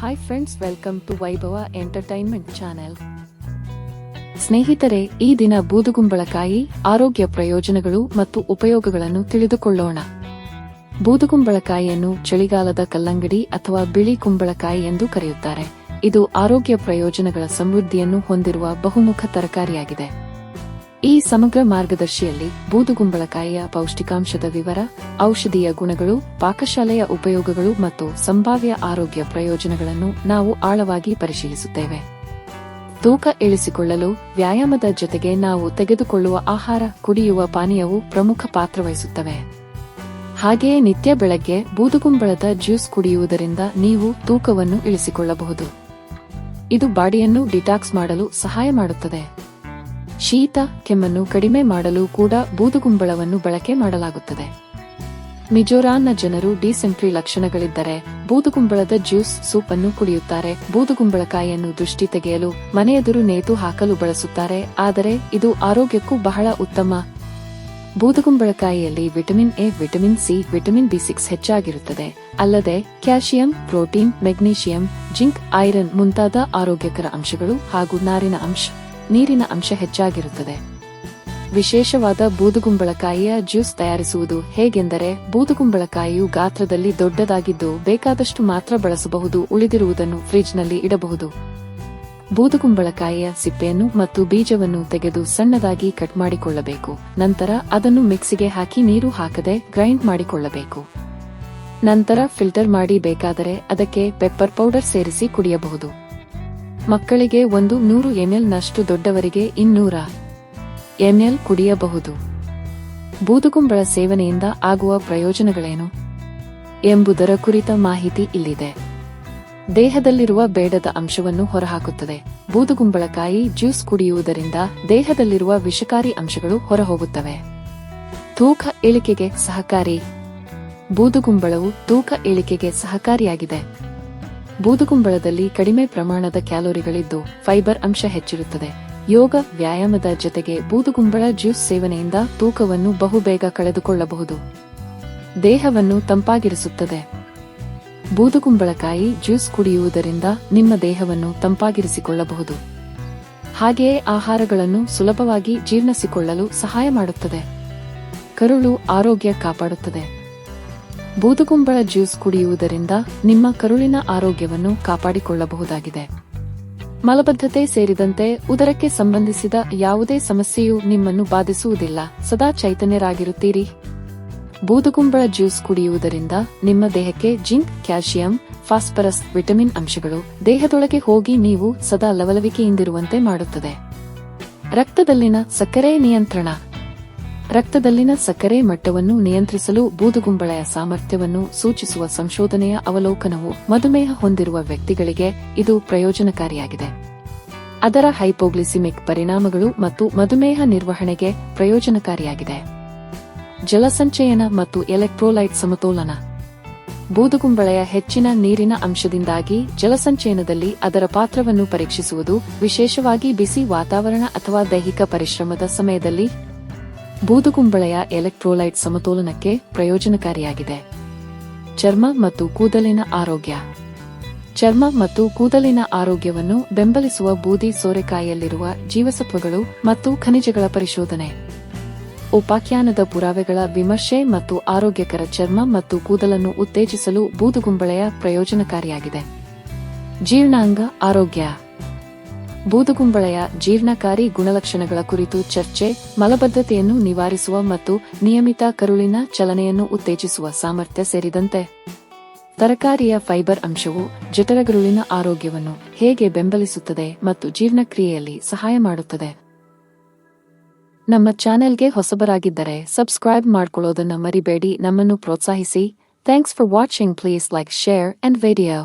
Hi friends, welcome to ವೈಭವ entertainment channel. ಸ್ನೇಹಿತರೆ, ಈ ದಿನ ಬೂದುಗುಂಬಳಕಾಯಿ ಆರೋಗ್ಯ ಪ್ರಯೋಜನಗಳು ಮತ್ತು ಉಪಯೋಗಗಳನ್ನು ತಿಳಿದುಕೊಳ್ಳೋಣ. ಬೂದುಗುಂಬಳಕಾಯಿಯನ್ನು ಚಳಿಗಾಲದ ಕಲ್ಲಂಗಡಿ ಅಥವಾ ಬಿಳಿ ಕುಂಬಳಕಾಯಿ ಎಂದು ಕರೆಯುತ್ತಾರೆ. ಇದು ಆರೋಗ್ಯ ಪ್ರಯೋಜನಗಳ ಸಮೃದ್ಧಿಯನ್ನು ಹೊಂದಿರುವ ಬಹುಮುಖ ತರಕಾರಿಯಾಗಿದೆ. ಈ ಸಮಗ್ರ ಮಾರ್ಗದರ್ಶಿಯಲ್ಲಿ ಬೂದುಗುಂಬಳಕಾಯಿಯ ಪೌಷ್ಟಿಕಾಂಶದ ವಿವರ, ಔಷಧೀಯ ಗುಣಗಳು, ಪಾಕಶಾಲೆಯ ಉಪಯೋಗಗಳು ಮತ್ತು ಸಂಭಾವ್ಯ ಆರೋಗ್ಯ ಪ್ರಯೋಜನಗಳನ್ನು ನಾವು ಆಳವಾಗಿ ಪರಿಶೀಲಿಸುತ್ತೇವೆ. ತೂಕ ಇಳಿಸಿಕೊಳ್ಳಲು ವ್ಯಾಯಾಮದ ಜೊತೆಗೆ ನಾವು ತೆಗೆದುಕೊಳ್ಳುವ ಆಹಾರ, ಕುಡಿಯುವ ಪಾನೀಯವು ಪ್ರಮುಖ ಪಾತ್ರ ವಹಿಸುತ್ತವೆ. ಹಾಗೆಯೇ ನಿತ್ಯ ಬೆಳಗ್ಗೆ ಬೂದುಗುಂಬಳದ ಜ್ಯೂಸ್ ಕುಡಿಯುವುದರಿಂದ ನೀವು ತೂಕವನ್ನು ಇಳಿಸಿಕೊಳ್ಳಬಹುದು. ಇದು ಬಾಡಿಯನ್ನು ಡಿಟಾಕ್ಸ್ ಮಾಡಲು ಸಹಾಯ ಮಾಡುತ್ತದೆ. ಶೀತ, ಕೆಮ್ಮನ್ನು ಕಡಿಮೆ ಮಾಡಲು ಕೂಡ ಬೂದುಗುಂಬಳವನ್ನು ಬಳಕೆ ಮಾಡಲಾಗುತ್ತದೆ. ಮಿಜೋರಾಂನ ಜನರು ಡಿಸೆಂಟ್ರಿ ಲಕ್ಷಣಗಳಿದ್ದರೆ ಬೂದುಗುಂಬಳದ ಜ್ಯೂಸ್ ಸೂಪ್ ಅನ್ನು ಕುಡಿಯುತ್ತಾರೆ. ಬೂದುಗುಂಬಳಕಾಯಿಯನ್ನು ದೃಷ್ಟಿ ತೆಗೆಯಲು ಮನೆಯೆದುರು ನೇತು ಹಾಕಲು ಬಳಸುತ್ತಾರೆ, ಆದರೆ ಇದು ಆರೋಗ್ಯಕ್ಕೂ ಬಹಳ ಉತ್ತಮ. ಬೂದುಗುಂಬಳಕಾಯಿಯಲ್ಲಿ vitamin A, vitamin C, vitamin ಬಿ6 ಹೆಚ್ಚಾಗಿರುತ್ತದೆ. ಅಲ್ಲದೆ calcium, protein, magnesium, zinc, iron ಮುಂತಾದ ಆರೋಗ್ಯಕರ ಅಂಶಗಳು ಹಾಗೂ ನೀರಿನ ಅಂಶ ಹೆಚ್ಚಾಗಿರುತ್ತದೆ. ವಿಶೇಷವಾದ ಬೂದುಗುಂಬಳಕಾಯಿಯ ಜ್ಯೂಸ್ ತಯಾರಿಸುವುದು ಹೇಗೆಂದರೆ, ಬೂದುಗುಂಬಳಕಾಯಿಯು ಗಾತ್ರದಲ್ಲಿ ದೊಡ್ಡದಾಗಿದ್ದು ಬೇಕಾದಷ್ಟು ಮಾತ್ರ ಬಳಸಬಹುದು. ಉಳಿದಿರುವುದನ್ನು ಫ್ರಿಡ್ಜ್ನಲ್ಲಿ ಇಡಬಹುದು. ಬೂದುಗುಂಬಳಕಾಯಿಯ ಸಿಪ್ಪೆಯನ್ನು ಮತ್ತು ಬೀಜವನ್ನು ತೆಗೆದು ಸಣ್ಣದಾಗಿ ಕಟ್ ಮಾಡಿಕೊಳ್ಳಬೇಕು. ನಂತರ ಅದನ್ನು ಮಿಕ್ಸಿಗೆ ಹಾಕಿ ನೀರು ಹಾಕದೆ ಗ್ರೈಂಡ್ ಮಾಡಿಕೊಳ್ಳಬೇಕು. ನಂತರ ಫಿಲ್ಟರ್ ಮಾಡಿ ಬೇಕಾದರೆ ಅದಕ್ಕೆ ಪೆಪ್ಪರ್ ಪೌಡರ್ ಸೇರಿಸಿ ಕುಡಿಯಬಹುದು. ಮಕ್ಕಳಿಗೆ 100 ml ನಷ್ಟು, ದೊಡ್ಡವರಿಗೆ 200 ml ಕುಡಿಯಬಹುದು. ಬೂದುಗುಂಬಳ ಸೇವನೆಯಿಂದ ಆಗುವ ಪ್ರಯೋಜನಗಳೇನು ಎಂಬುದರ ಕುರಿತ ಮಾಹಿತಿ ಇಲ್ಲಿದೆ. ದೇಹದಲ್ಲಿರುವ ಬೇಡದ ಅಂಶವನ್ನು ಹೊರಹಾಕುತ್ತದೆ. ಬೂದುಗುಂಬಳಕಾಯಿ ಜ್ಯೂಸ್ ಕುಡಿಯುವುದರಿಂದ ದೇಹದಲ್ಲಿರುವ ವಿಷಕಾರಿ ಅಂಶಗಳು ಹೊರಹೋಗುತ್ತವೆ. ತೂಕ ಇಳಿಕೆಗೆ ಸಹಕಾರಿ. ಬೂದುಗುಂಬಳವು ತೂಕ ಇಳಿಕೆಗೆ ಸಹಕಾರಿಯಾಗಿದೆ. ಬೂದುಗುಂಬಳದಲ್ಲಿ ಕಡಿಮೆ ಪ್ರಮಾಣದ ಕ್ಯಾಲೋರಿಗಳಿದ್ದು ಫೈಬರ್ ಅಂಶ ಹೆಚ್ಚಿರುತ್ತದೆ. ಯೋಗ, ವ್ಯಾಯಾಮದ ಜೊತೆಗೆ ಬೂದುಗುಂಬಳ ಜ್ಯೂಸ್ ಸೇವನೆಯಿಂದ ತೂಕವನ್ನು ಬಹುಬೇಗ ಕಳೆದುಕೊಳ್ಳಬಹುದು. ದೇಹವನ್ನು ತಂಪಾಗಿರಿಸುತ್ತದೆ. ಬೂದುಗುಂಬಳಕಾಯಿ ಜ್ಯೂಸ್ ಕುಡಿಯುವುದರಿಂದ ನಿಮ್ಮ ದೇಹವನ್ನು ತಂಪಾಗಿರಿಸಿಕೊಳ್ಳಬಹುದು. ಹಾಗೆಯೇ ಆಹಾರಗಳನ್ನು ಸುಲಭವಾಗಿ ಜೀರ್ಣಿಸಿಕೊಳ್ಳಲು ಸಹಾಯ ಮಾಡುತ್ತದೆ. ಕರುಳು ಆರೋಗ್ಯ ಕಾಪಾಡುತ್ತದೆ. ಬೂದುಗುಂಬಳ ಜ್ಯೂಸ್ ಕುಡಿಯುವುದರಿಂದ ನಿಮ್ಮ ಕರುಳಿನ ಆರೋಗ್ಯವನ್ನು ಕಾಪಾಡಿಕೊಳ್ಳಬಹುದಾಗಿದೆ. ಮಲಬದ್ಧತೆ ಸೇರಿದಂತೆ ಉದರಕ್ಕೆ ಸಂಬಂಧಿಸಿದ ಯಾವುದೇ ಸಮಸ್ಯೆಯೂ ನಿಮ್ಮನ್ನು ಬಾಧಿಸುವುದಿಲ್ಲ. ಸದಾ ಚೈತನ್ಯರಾಗಿರುತ್ತೀರಿ. ಬೂದುಗುಂಬಳ ಜ್ಯೂಸ್ ಕುಡಿಯುವುದರಿಂದ ನಿಮ್ಮ ದೇಹಕ್ಕೆ ಜಿಂಕ್, ಕ್ಯಾಲ್ಸಿಯಂ, ಫಾಸ್ಫರಸ್, ವಿಟಮಿನ್ ಅಂಶಗಳು ದೇಹದೊಳಗೆ ಹೋಗಿ ನೀವು ಸದಾ ಲವಲವಿಕೆಯಿಂದಿರುವಂತೆ ಮಾಡುತ್ತದೆ. ರಕ್ತದಲ್ಲಿನ ಸಕ್ಕರೆ ನಿಯಂತ್ರಣ. ರಕ್ತದಲ್ಲಿನ ಸಕ್ಕರೆ ಮಟ್ಟವನ್ನು ನಿಯಂತ್ರಿಸಲು ಬೂದುಗುಂಬಳೆಯ ಸಾಮರ್ಥ್ಯವನ್ನು ಸೂಚಿಸುವ ಸಂಶೋಧನೆಯ ಅವಲೋಕನವು ಮಧುಮೇಹ ಹೊಂದಿರುವ ವ್ಯಕ್ತಿಗಳಿಗೆ ಇದು ಪ್ರಯೋಜನಕಾರಿಯಾಗಿದೆ. ಅದರ ಹೈಪೋಗ್ಲಿಸಿಮಿಕ್ ಪರಿಣಾಮಗಳು ಮತ್ತು ಮಧುಮೇಹ ನಿರ್ವಹಣೆಗೆ ಪ್ರಯೋಜನಕಾರಿಯಾಗಿದೆ. ಜಲಸಂಚಯನ ಮತ್ತು ಎಲೆಕ್ಟ್ರೋಲೈಟ್ ಸಮತೋಲನ. ಬೂದುಗುಂಬಳೆಯ ಹೆಚ್ಚಿನ ನೀರಿನ ಅಂಶದಿಂದಾಗಿ ಜಲಸಂಚಯನದಲ್ಲಿ ಅದರ ಪಾತ್ರವನ್ನು ಪರೀಕ್ಷಿಸುವುದು, ವಿಶೇಷವಾಗಿ ಬಿಸಿ ವಾತಾವರಣ ಅಥವಾ ದೈಹಿಕ ಪರಿಶ್ರಮದ ಸಮಯದಲ್ಲಿ, ಬೂದುಗುಂಬಳೆಯ ಎಲೆಕ್ಟ್ರೋಲೈಟ್ ಸಮತೋಲನಕ್ಕೆ ಪ್ರಯೋಜನಕಾರಿಯಾಗಿದೆ. ಚರ್ಮ ಮತ್ತು ಕೂದಲಿನ ಆರೋಗ್ಯ. ಚರ್ಮ ಮತ್ತು ಕೂದಲಿನ ಆರೋಗ್ಯವನ್ನು ಬೆಂಬಲಿಸುವ ಬೂದಿ ಸೋರೆಕಾಯಿಯಲ್ಲಿರುವ ಜೀವಸತ್ವಗಳು ಮತ್ತು ಖನಿಜಗಳ ಪರಿಶೋಧನೆ. ಉಪಾಖ್ಯಾನದ ಪುರಾವೆಗಳ ವಿಮರ್ಶೆ ಮತ್ತು ಆರೋಗ್ಯಕರ ಚರ್ಮ ಮತ್ತು ಕೂದಲನ್ನು ಉತ್ತೇಜಿಸಲು ಬೂದುಗುಂಬಳೆಯ ಪ್ರಯೋಜನಕಾರಿಯಾಗಿದೆ. ಜೀರ್ಣಾಂಗ ಆರೋಗ್ಯ. ಬೂದುಗುಂಬಳೆಯ ಜೀರ್ಣಕಾರಿ ಗುಣಲಕ್ಷಣಗಳ ಕುರಿತು ಚರ್ಚೆ. ಮಲಬದ್ಧತೆಯನ್ನು ನಿವಾರಿಸುವ ಮತ್ತು ನಿಯಮಿತ ಕರುಳಿನ ಚಲನೆಯನ್ನು ಉತ್ತೇಜಿಸುವ ಸಾಮರ್ಥ್ಯ ಸೇರಿದಂತೆ ತರಕಾರಿಯ ಫೈಬರ್ ಅಂಶವು ಜಠರಗರುಳಿನ ಆರೋಗ್ಯವನ್ನು ಹೇಗೆ ಬೆಂಬಲಿಸುತ್ತದೆ ಮತ್ತು ಜೀರ್ಣಕ್ರಿಯೆಯಲ್ಲಿ ಸಹಾಯ ಮಾಡುತ್ತದೆ. ನಮ್ಮ ಚಾನೆಲ್ಗೆ ಹೊಸಬರಾಗಿದ್ದರೆ ಸಬ್ಸ್ಕ್ರೈಬ್ ಮಾಡ್ಕೊಳ್ಳೋದನ್ನ ಮರಿಬೇಡಿ. ನಮ್ಮನ್ನು ಪ್ರೋತ್ಸಾಹಿಸಿ. Thanks for watching. Please like, share and video.